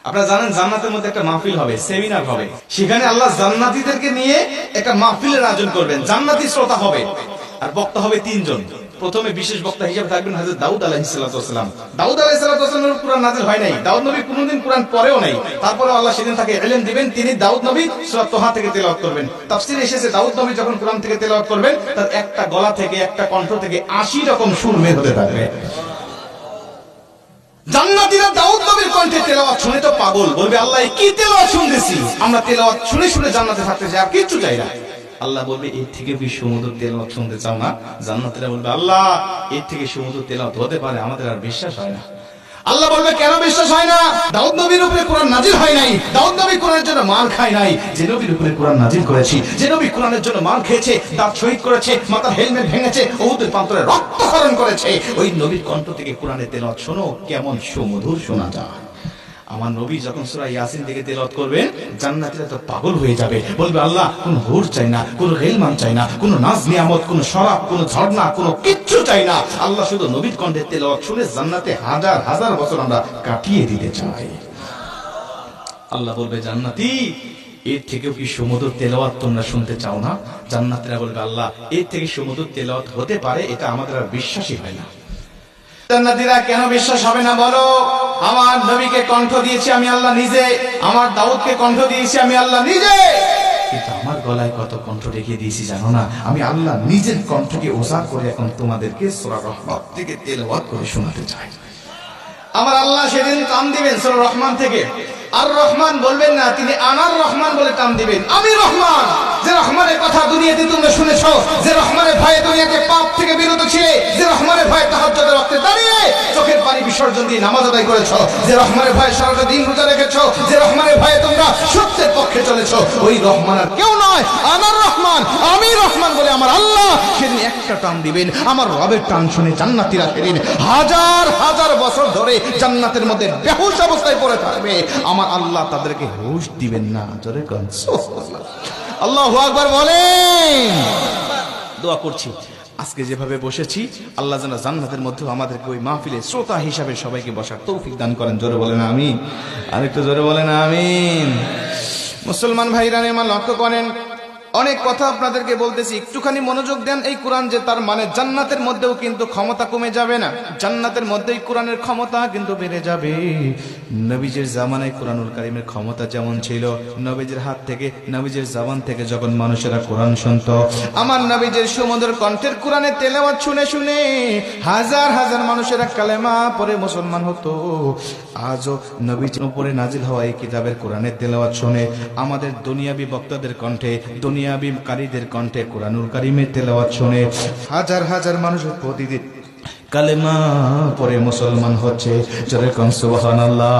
আপনারা জানেন জান্নাতের মধ্যে একটা মাহফিল হবে, সেমিনার হবে। সেখানে আল্লাহ জান্নাতীদেরকে নিয়ে একটা মাহফিলের আয়োজন করবেন। জান্নাতি শ্রোতা হবে আর বক্তা হবে তিনজন। প্রথমে বিশেষ বক্তা হিসেবে থাকবেন হযরত দাউদ আলাইহিস সালাম। দাউদ আলাইহিস সালামের কুরআন নাযিল হয় নাই, দাউদ নবী কোনোদিন কুরআন পড়েও নাই। তারপরে আল্লাহ সেদিন তাকে ইলম দিবেন, তিনি দাউদ নবী সূরা তোহা থেকে তেলাওয়াত করবেন। তাফসীরে এসেছে দাউদ নবী যখন কুরআন থেকে তেলাওয়াত করবেন, তার একটা গলা থেকে, একটা কণ্ঠ থেকে 80 রকম সুর বের হতে থাকবে। জান্নাতীরা দাউদ নবীর কণ্ঠে তেলাওয়াত শুনে তো পাগল, বলবে আল্লাহ কি তেলাওয়াত শুনতেছি, আমরা তেলাওয়াত শুনে শুনে জান্নাতে থাকতে চাই, আর কিচ্ছু চাই না। আল্লাহ বলবে এর থেকে বেশি সুমধুর তেলাওয়াত শুনতে চাও না? জান্নাতীরা বলবে আল্লাহ এর থেকে সুমধুর তেলাওয়াত হতে পারে, আমাদের আর বিশ্বাস হয় না। আল্লাহ বলবে কেন বিশ্বাস হয় না? দাউদ নবীর উপরে কোরআন নাজিল হয় নাই, দাউদ নবী কোরআনের জন্য মার খায় নাই। যে নবীর উপরে কোরআন নাজিল করেছি, যে নবী কোরআনের জন্য মার খেয়েছে, দাঁত শহীদ করেছে, মাথার হেলমেট ভেঙেছে, উহুদের প্রান্তরে রক্তক্ষরণ করেছে, ওই নবীর কণ্ঠ থেকে কোরআনের তেলাওয়াত শোনো, কেমন সুমধুর শোনা যায়। আমার নবী যখন সূরা ইয়াসিন থেকে তেলাওয়াত করবেন, জান্নাতীরা তো পাগল হয়ে যাবে, বলবে আল্লাহ কোনো হুর চাই না, কোনো গিলমান চাই না, কোনো নাজ নিয়ামত, কোনো শরাব, কোনো ঝর্ণা, কোনো কিচ্ছু চাই না। আল্লাহ শুধু নবীর কণ্ঠে তেলাওয়াত শুনে জান্নাতে হাজার হাজার বছর আমরা কাটিয়ে দিতে চাই। আল্লাহ বলবে জান্নাতি এর থেকেও কি সুমধুর তেলাওয়াত তোমরা শুনতে চাও না? জান্নাতীরা বলবে আল্লাহ এর থেকে সুমধুর তেলাওয়াত হতে পারে, এটা আমাদের আর বিশ্বাসই হয় না। জান্নাতীরা কেন বিশ্বাস হবে না বলো? আমার নবীকে কণ্ঠ দিয়েছি আমি আল্লাহ নিজে, আমার দাউদকে কণ্ঠ দিয়েছি আমি আল্লাহ নিজে, কিন্তু আমার গলায় কত কণ্ঠ রেখে দিয়েছি জানো না? আমি আল্লাহ নিজের কণ্ঠকে ওজা করে এখন তোমাদেরকে সূরা রহমান থেকে তেলাওয়াত করে শোনাতে চাই। আমার আল্লাহ সেদিন টান দিবেন সূরা রহমান থেকে, আর রহমান বলবেন না, তিনি আনার রহমান বলে টান দিবেন। আমি রহমান, যে রহমানের কথা দুনিয়াতে তোমরা শুনেছো, যে রহমানের ভয়ে দুনিয়াতে পাপ থেকে বিরত ছিলে, যে রহমানের ভয়ে তাহাজ্জুদের ওয়াক্তে দাঁড়িয়ে চোখের পানি বিসর্জন দিয়ে নামাজ আদায় করেছো, যে রহমানের ভয়ে সারাটা দিন রোজা রেখেছো, যে রহমানের ভয়ে তোমরা সত্যের পক্ষে চলেছো, ওই রহমান আর কেউ নয়, আনার রহমান, আমি রহমান বলে আমার আল্লাহ সেদিন একটা টান দিবেন। আমার রবের টান শুনে জান্নাতীরা সেদিন হাজার হাজার বছর ধরে জান্নাতের মধ্যে বেহুশ অবস্থায় পড়ে থাকবে। আমার আল্লাহ তাদেরকে হুশ দিবেন না। জোরে কোন সুবহানাল্লাহ, আল্লাহু আকবার বলেন। দোয়া করছি আজকে যেভাবে বসেছি, আল্লাহ যেন জান্নাতের মধ্যে আমাদেরকে ওই মাহফিলে শ্রোতা হিসাবে সবাইকে বসার তৌফিক দান করেন। জোরে বলেন আমিন। আরেকটু জোরে বলেন আমিন। মুসলমান ভাইরা আমার লক্ষ্য করেন, অনেক কথা আপনাদেরকে বলতেছি, একটুখানি মনোযোগ দেন। এই কোরআন যে তার মানে জান্নাতের মধ্যেও কিন্তু ক্ষমতা কমে যাবে না, জান্নাতের মধ্যেই কোরআনের ক্ষমতা কিন্তু বেড়ে যাবে। নবীজির জামানায় কোরআনুল কারীমের ক্ষমতা যেমন ছিল, নবীজির হাত থেকে, নবীজির জবান থেকে যখন মানুষেরা কোরআন শুনতো, আমার নবীজির সুমধুর কণ্ঠের কোরআনের তেলাওয়াত শুনে শুনে হাজার হাজার মানুষেরা কালেমা পড়ে মুসলমান হতো। আজও নবীজির উপরে নাজিল হওয়া এই কিতাবের কোরআনের তেলাওয়াত শুনে আমাদের দুনিয়াবি বক্তাদের কণ্ঠে, দুনিয়াবি কারীদের কণ্ঠে কোরআনুল কারীমের তেলাওয়াত শুনে হাজার হাজার মানুষ প্রতিদিন কালেমা পড়ে মুসলমান হচ্ছে। জোরে কোন সুবহানাল্লাহ।